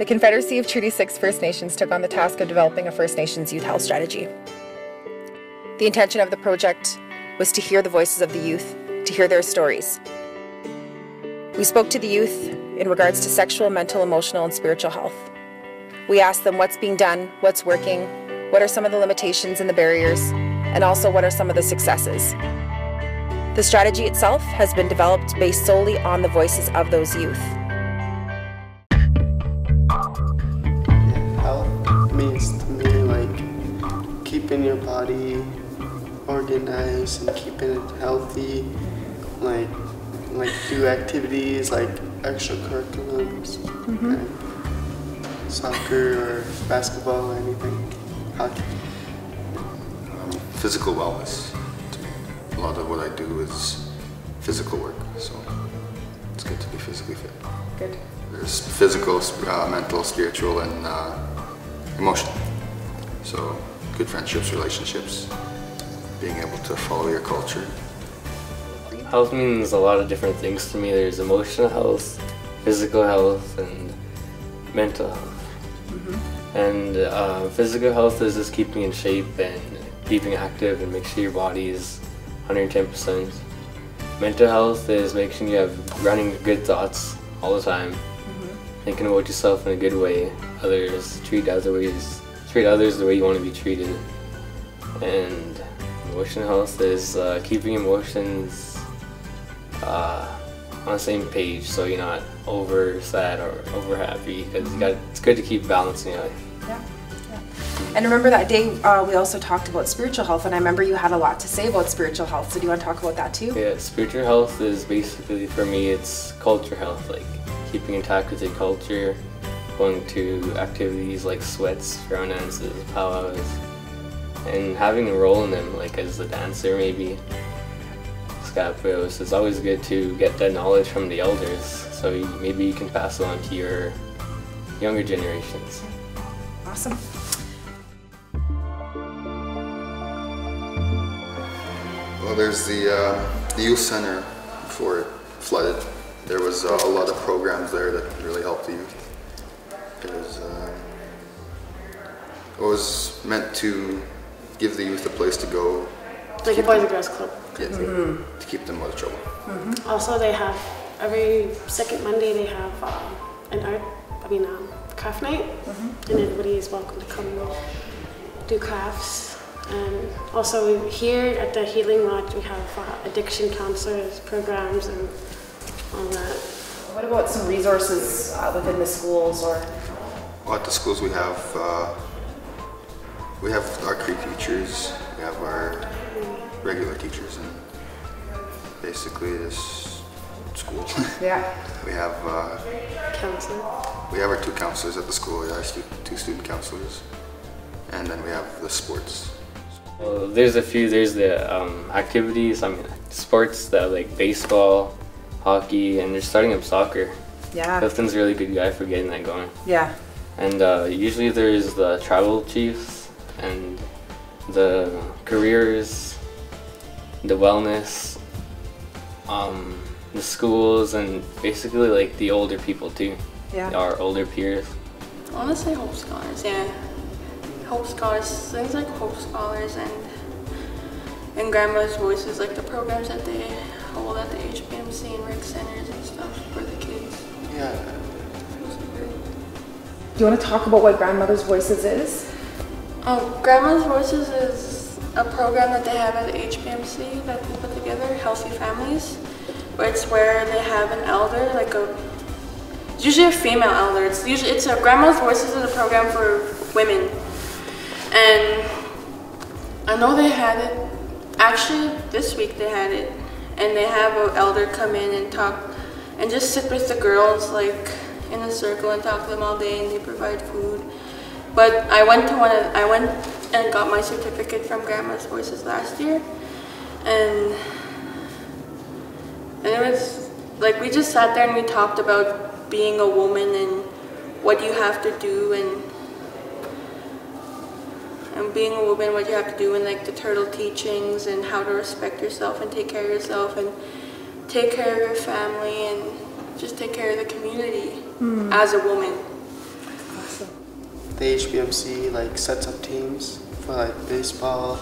The Confederacy of Treaty 6 First Nations took on the task of developing a First Nations youth health strategy. The intention of the project was to hear the voices of the youth, to hear their stories. We spoke to the youth in regards to sexual, mental, emotional, and spiritual health. We asked them what's being done, what's working, what are some of the limitations and the barriers, and also what are some of the successes. The strategy itself has been developed based solely on the voices of those youth. Health means to me like keeping your body organized and keeping it healthy, like do activities like extracurriculums, like soccer or basketball or anything, hockey. Physical wellness. A lot of what I do is physical work, so it's good to be physically fit. Good. There's physical, mental, spiritual, and emotional. So good friendships, relationships, being able to follow your culture. Health means a lot of different things to me. There's emotional health, physical health, and mental health. And physical health is just keeping in shape and keeping active and make sure your body is 110%. Mental health is making sure you have running good thoughts all the time, thinking about yourself in a good way. Treat others the way you want to be treated. And emotional health is keeping emotions on the same page, so you're not over sad or over happy, because it's good to keep balance in your life. Yeah. And remember that day we also talked about spiritual health, and I remember you had a lot to say about spiritual health, so do you want to talk about that too? Yeah, spiritual health is basically, for me, it's culture health, like keeping intact with your culture, going to activities like sweats, round dances, powwows, and having a role in them, like as a dancer maybe. It's always good to get that knowledge from the elders, so maybe you can pass it on to your younger generations. Awesome. Well, there's the youth center before it flooded. There was a lot of programs there that really helped the youth. It was meant to give the youth a place to go. Like a Boys and Girls Club. Yeah, to keep them out of trouble. Also, they have every second Monday they have craft night, and everybody is welcome to come do crafts. And also here at the Healing Lodge we have addiction counselors programs and all that. What about some resources within the schools or? Well, at the schools we have our Cree teachers, we have our regular teachers, and basically this school. Yeah. We have Counselor. We have our 2 counselors at the school. We have 2 student counselors, and then we have the sports. Well, there's the activities, sports that like baseball, hockey, and they're starting up soccer. Yeah. Clifton's a really good guy for getting that going. Yeah. And usually there's the tribal chiefs and the careers, the wellness, the schools, and basically like the older people too. Yeah. Our older peers. I want to say Hope Scholars, yeah. Hope Scholars, things like Hope Scholars and Grandma's Voices, like the programs that they hold at the HPMC and rec centers and stuff for the kids. Yeah. Do you want to talk about what Grandmother's Voices is? Grandma's Voices is a program that they have at the HPMC that they put together, Healthy Families. It's where they have an elder, it's usually a female elder. It's a Grandma's Voices is a program for women. And I know they had it, actually this week they had it, and they have an elder come in and talk and just sit with the girls like in a circle and talk to them all day, and they provide food. But I went and got my certificate from Grandma's Voices last year, and it was like we just sat there and we talked about being a woman and what you have to do, and being a woman, what you have to do, and like the turtle teachings and how to respect yourself and take care of yourself and take care of your family and just take care of the community as a woman. Awesome. The HBMC like sets up teams for like baseball,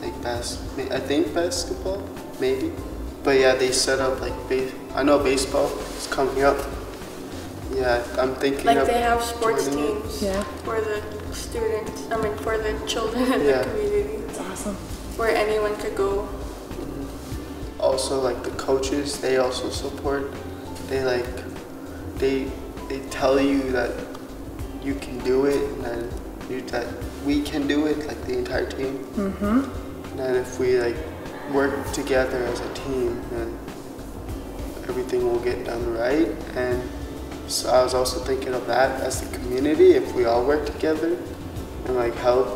like I think basketball, maybe. But yeah, they set up like I know baseball is coming up. Yeah, I'm thinking Like of they have sports joining it. teams Yeah. for the students, for the children in the community, That's awesome. where anyone could go. Also, like the coaches, they also support. They like, they tell you that you can do it, and that we can do it, like the entire team. And then if we like work together as a team, then everything will get done right. And so I was also thinking of that as the community, if we all work together and like help,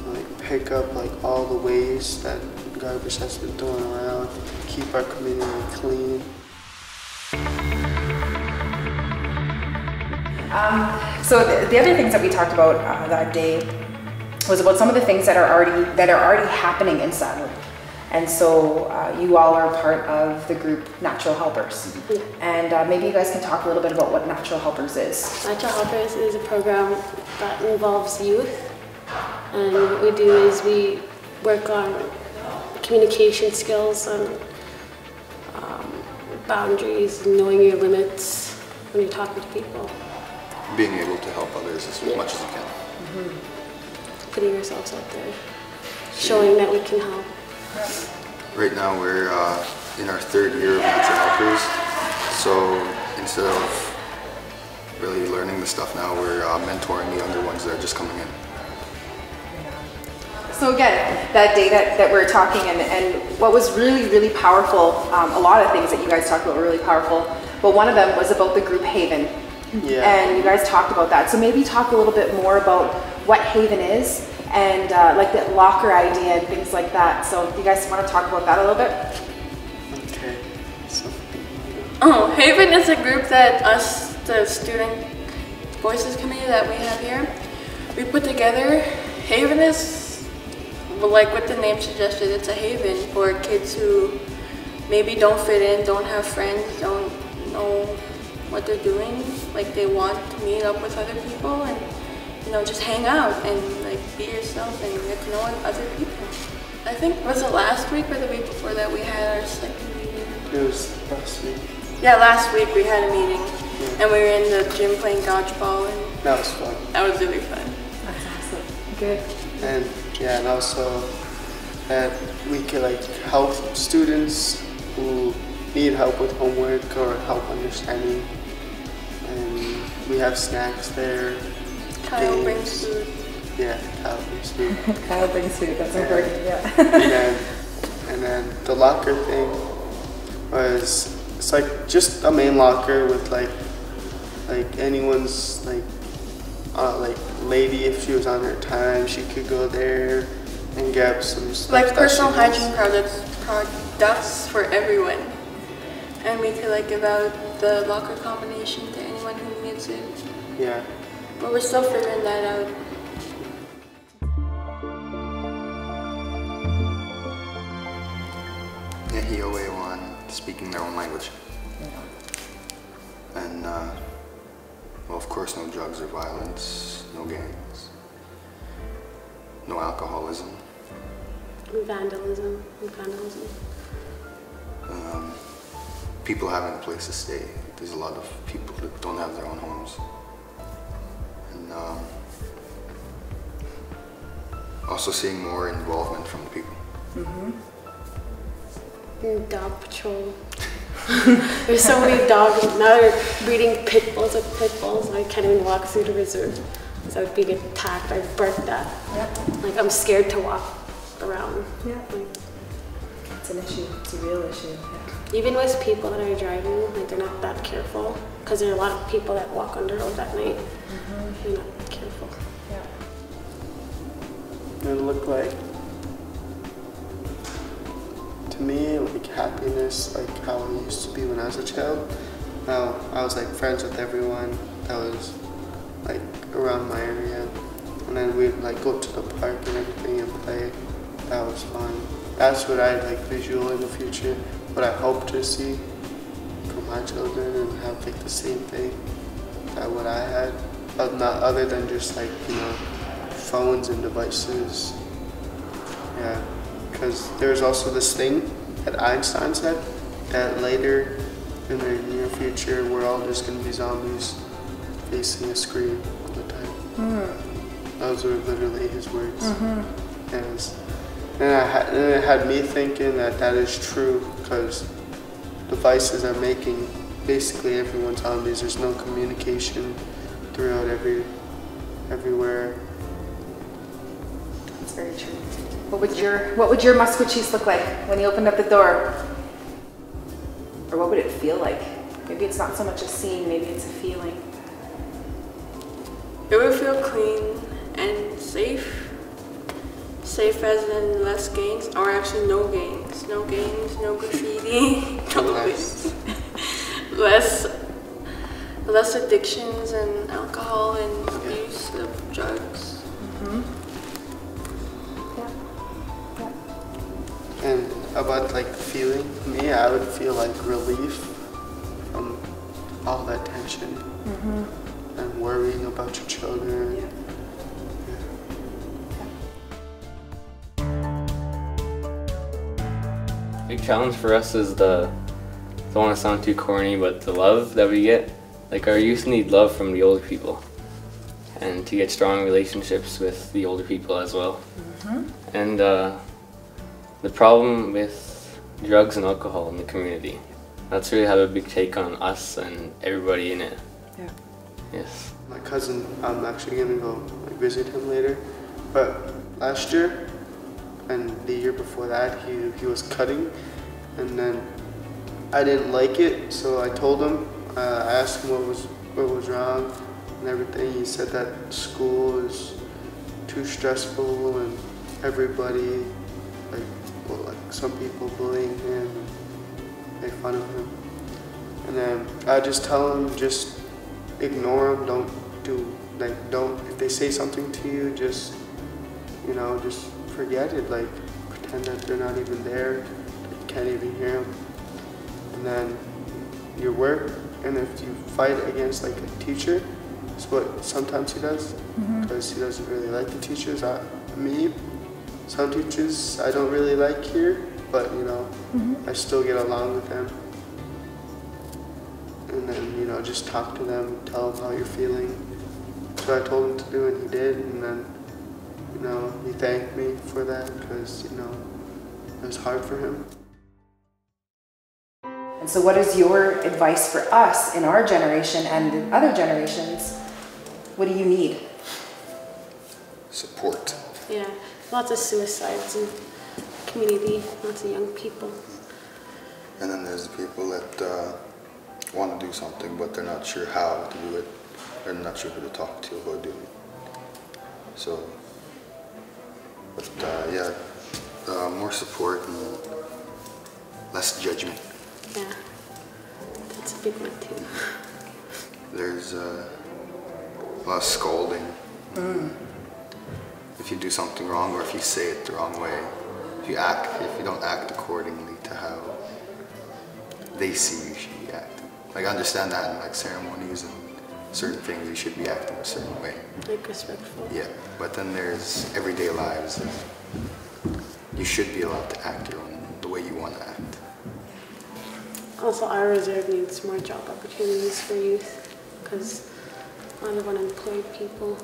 like pick up like all the waste that garbage has been thrown around, keep our community clean. So the other things that we talked about that day was about some of the things that are already happening in Saddler. And so you all are part of the group Natural Helpers. And maybe you guys can talk a little bit about what Natural Helpers is. Natural Helpers is a program that involves youth. And what we do is we work on communication skills and boundaries, knowing your limits when you're talking to people. Being able to help others as much as you can. Putting yourselves out there, showing that we can help. Right now we're in our third year of Natural Helpers, so instead of really learning the stuff now, we're mentoring the younger ones that are just coming in. So again, that day that we're talking, and what was really, really powerful, a lot of things that you guys talked about were really powerful, but one of them was about the group Haven. Yeah. And you guys talked about that. So maybe talk a little bit more about what Haven is and like the locker idea and things like that. So you guys want to talk about that a little bit? Okay. So, Haven is a group that us, the Student Voices Committee that we have here, we put together. Haven is, like what the name suggested, it's a haven for kids who maybe don't fit in, don't have friends, don't know what they're doing. Like they want to meet up with other people and just hang out and like be yourself and get to know other people. I think, was it last week or the week before that we had our second meeting? it was last week. Yeah, last week we had a meeting and we were in the gym playing dodgeball and That was fun. that was really fun. That's awesome. Good. And yeah, and also that we could like help students who need help with homework or help understanding. And we have snacks there. Kyle games. brings food. Yeah, Kyle brings food. Kyle brings food, that's Yeah. important, yeah. and then the locker thing was, it's like just a main locker with like anyone's like lady, if she was on her time, she could go there and grab some stuff. Like that personal she needs. hygiene products for everyone. And we could like give out the locker combination to anyone who needs it. Yeah. But we're still figuring that out. Ewan speaking their own language. And, well, of course, no drugs or violence, no gangs, no alcoholism. Vandalism. People having a place to stay. There's a lot of people that don't have their own homes. And also seeing more involvement from the people. Dog patrol. There's so many dogs. Now they're breeding pit bulls with pit bulls. And I can't even walk through the reserve without being attacked. I burnt that. Yep. Like I'm scared to walk around. Yeah. Like, It's an issue. It's a real issue. Yeah. even with people that are driving, like they're not that careful because there are a lot of people that walk on the road at night. They're not careful. Yeah. It looked like, to me, like happiness, like how it used to be when I was a child. Now I was like friends with everyone that was like around my area, and then we'd like go to the park and everything and play. That was fun. That's what I like visual in the future. What I hope to see for my children and have like the same thing that what I had. not other than just like, you know, phones and devices. Yeah, because there's also this thing that Einstein said that later in the near future we're all just going to be zombies facing a screen all the time. Those were literally his words. And it had me thinking that that is true, because devices are making basically everyone zombies. There's no communication throughout everywhere. That's very true. What would your Musqueam look like when you opened up the door? Or what would it feel like? Maybe it's not so much a scene, maybe it's a feeling. It would feel clean and safe. Safe as in less gangs, or actually no gangs. No gangs, no graffiti, no waste. Less addictions and alcohol and abuse of drugs. And about like the feeling, me, I would feel like relief from all that tension and worrying about your children. Big challenge for us is don't want to sound too corny, but the love that we get. Like, our youth need love from the older people, and to get strong relationships with the older people as well. And the problem with drugs and alcohol in the community, that's really had a big take on us and everybody in it. Yeah. Yes. My cousin, I'm actually gonna go like, visit him later, but last year and the year before that, he was cutting, and then I didn't like it, so I told him. I asked him what was wrong and everything. He said that school is too stressful and everybody, like some people bullying him and make fun of him. And then I just tell him, just ignore them. If they say something to you, just, you know, just forget it. Like, pretend that they're not even there. You can't even hear them. And then your work. And if you fight against like a teacher, that's what sometimes he does, because he doesn't really like the teachers. Some teachers I don't really like here, but you know, I still get along with them. And then, you know, just talk to them, tell them how you're feeling. So I told him to do, and he did. And then, you know, he thanked me for that, because, you know, it was hard for him. And so what is your advice for us in our generation and in other generations? What do you need? Support. Yeah, lots of suicides in the community, lots of young people. And then there's the people that want to do something, but they're not sure how to do it. They're not sure who to talk to about doing it. So, but more support and less judgment. Yeah, that's a big one too. There's a lot of scolding. If you do something wrong, or if you say it the wrong way, if you don't act accordingly to how they see you should be acting. Like, I understand that in like ceremonies and certain things you should be acting a certain way. Like respectful. Yeah, but then there's everyday lives that you should be allowed to act the way you want to act. Also, our reserve needs more job opportunities for youth, because a lot of unemployed people,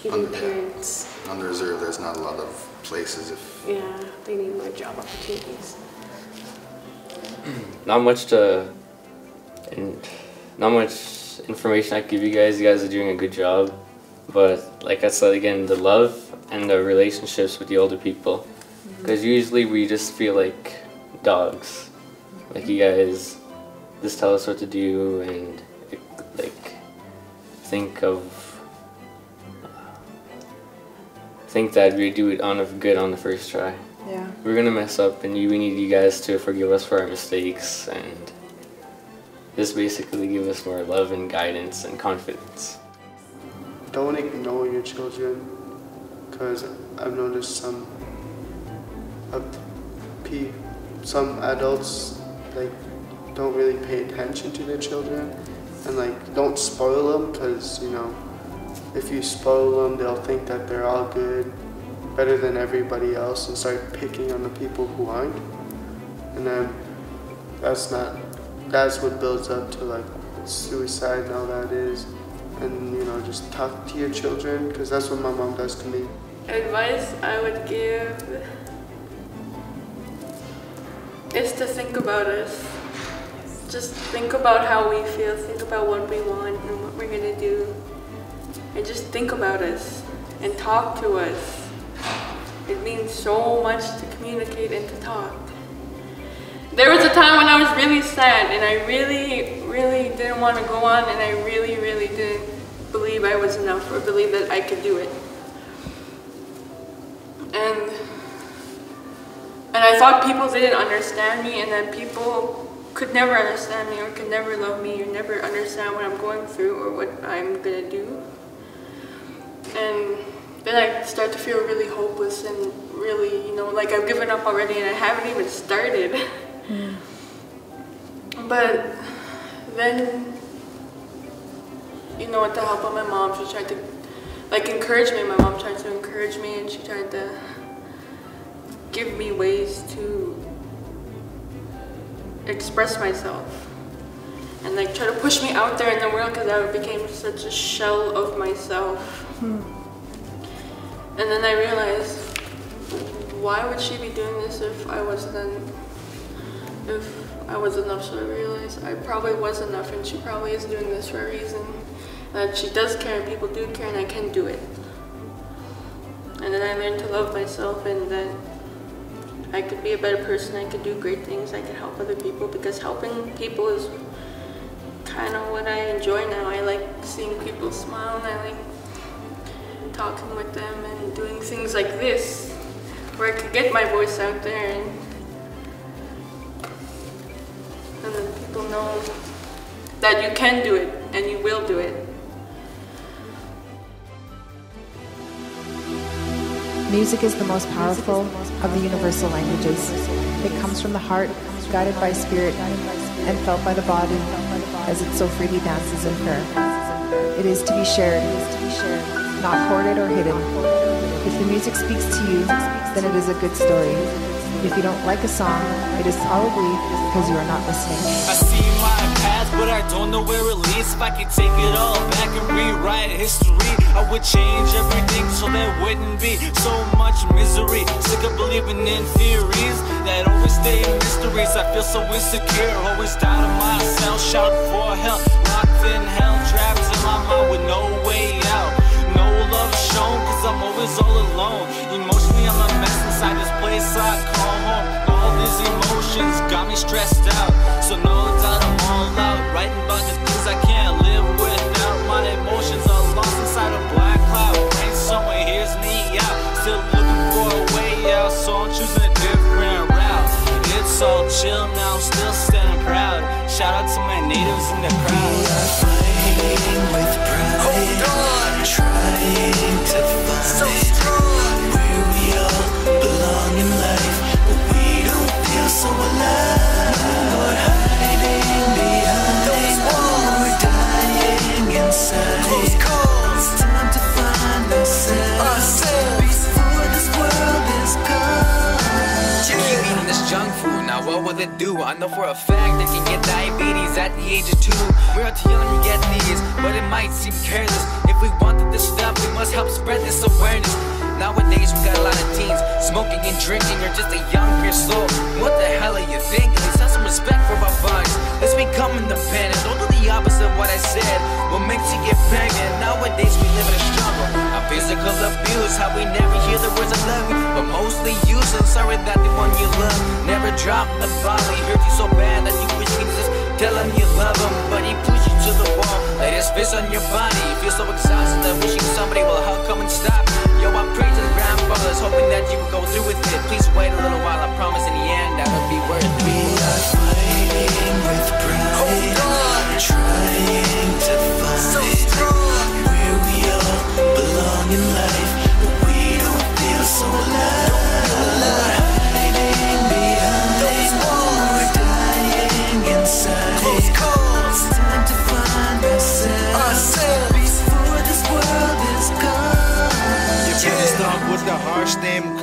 even parents. On the reserve, there's not a lot of places. Yeah, they need more job opportunities. Not much information I can give you guys. You guys are doing a good job, but like I said again, the love and the relationships with the older people, because usually we just feel like dogs. Like, you guys just tell us what to do and like think that we do it good on the first try. Yeah. We're gonna mess up, and we need you guys to forgive us for our mistakes and just basically give us more love and guidance and confidence. Don't ignore your children, because I've noticed some adults like don't really pay attention to their children, and like don't spoil them, because you know, if you spoil them, they'll think that they're all good, better than everybody else, and start picking on the people who aren't. And then that's what builds up to like suicide and all that is. And you know, just talk to your children, because that's what my mom does to me. Advice I would give is to think about us. Just think about how we feel, think about what we want and what we're gonna do. And just think about us and talk to us. It means so much to communicate and to talk. There was a time when I was really sad and I really didn't want to go on, and I really didn't believe I was enough or believe that I could do it. And I thought people didn't understand me, and that people could never understand me or could never love me or never understand what I'm going through or what I'm gonna do. And then I start to feel really hopeless and really, you know, like I've given up already and I haven't even started. But then, you know, with the help of my mom, she tried to like encourage me. My mom tried to encourage me, and she tried to give me ways to express myself and like try to push me out there in the world, because I became such a shell of myself. And then I realized, why would she be doing this if I wasn't enough? So I realized I probably was enough, and she probably is doing this for a reason. That she does care and people do care, and I can do it. And then I learned to love myself, and then I could be a better person, I could do great things, I could help other people, because helping people is kind of what I enjoy now. I like seeing people smile, and I like talking with them and doing things like this, where I could get my voice out there, and then people know that you can do it, and you will do it. Music is the most powerful of the universal languages. It comes from the heart, guided by spirit, and felt by the body, as it so freely dances in prayer. It is to be shared, not hoarded or hidden. If the music speaks to you, then it is a good story. If you don't like a song, it is probably because you are not listening. I see my path, but I don't know where it leads. If I could take it all back and rewrite history, I would change everything so there wouldn't be so much misery. Sick of believing in theories that always stay mysteries. I feel so insecure, always doubting myself, shouting for help, locked in hell, trapped in my mind with no way out. No love shown, cause I'm always all alone. Emotionally I'm a mess inside this place I call home. All these emotions got me stressed out, so no doubt I'm all out, writing about the things I can't live without. My emotions are lost inside a black cloud, praying someone hears me out, still looking for a way out, so I'm choosing a different route. It's all chill now, I'm still standing proud. Shout out to my natives in the crowd. We are fighting with pride, trying to find where we all belong in life, but we don't feel so alive. We're hiding behind, we're dying inside. It's time to find ourselves before this world is gone. Keep eating this junk food, now what will it do? I know for a fact that you get diabetes at the age of 2. We're too young to get these, but it might seem careless. If we wanted this stuff, we must help spread this awareness. Nowadays we got a lot of teens smoking and drinking, or just a young pure soul. What the hell are you thinking? Let's have some respect for our bodies. Let's become independent. Don't do the opposite of what I said. What makes you get pregnant? Nowadays we live in a struggle. Our physical abuse, how we never hear the words I love you, but mostly useless. Sorry that the one you love never dropped the ball. He hurt you so bad that you wish you could just tell him you love him, but he pushed you to the wall. Let his fist on your body. You feel so exhausted that wishing somebody will help come and stop. Yo, I pray to the grandfathers, hoping that you will go through with it. Please wait a little while, I promise in the end that'll be worth it. We are fighting with pride, trying to find where we all belong in life, but we don't feel so alive. We're hiding behind, we're dying inside. It's time to find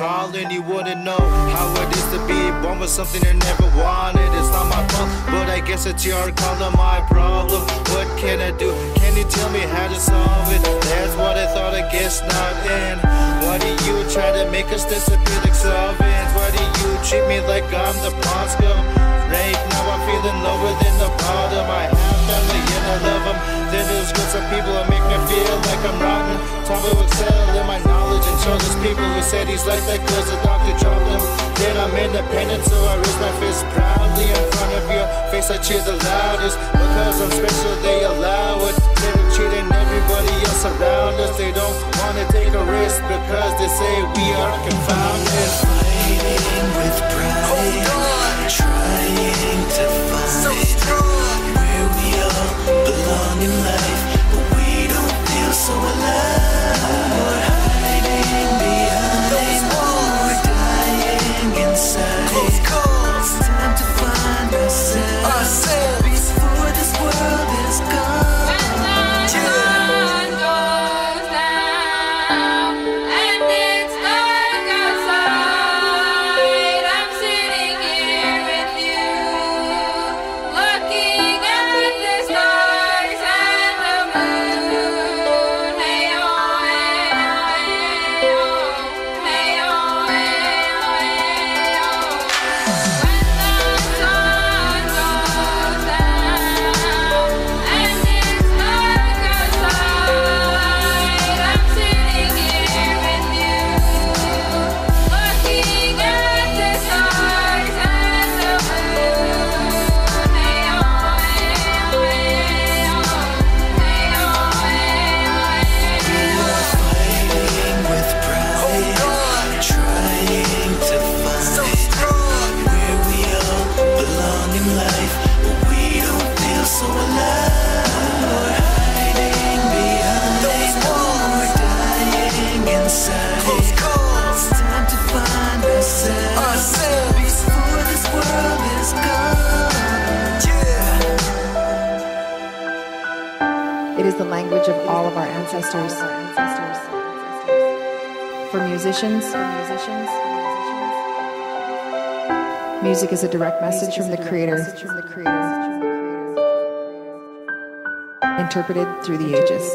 crawling, you wouldn't know how it is to be born with something I never wanted. It's not my fault, but I guess it's your call on my problem. What can I do? Can you tell me how to solve it? That's what I thought, I guess not. And why do you try to make us disappear like solvents? Why do you treat me like I'm the pawn scum? Right now I'm feeling lower than the bottom. I have family and I love them. Then there's groups of people that make me feel like I'm rotten. Time to excel in my knowledge and show those people who said he's like that cause the doctor dropped him. Then I'm independent, so I raise my fist proudly in front of your face. I cheer the loudest because I'm special, they allow it. They're cheating everybody else around us. They don't want to take a risk because they say we are confounded. Fighting with pride, trying to find where we all belong in life, but we don't feel so alive. We're hiding behind, we're dying inside. It's time to find ourselves before this world is gone. It is the language of all of our ancestors. For musicians, music is a direct message from the Creator, interpreted through the ages.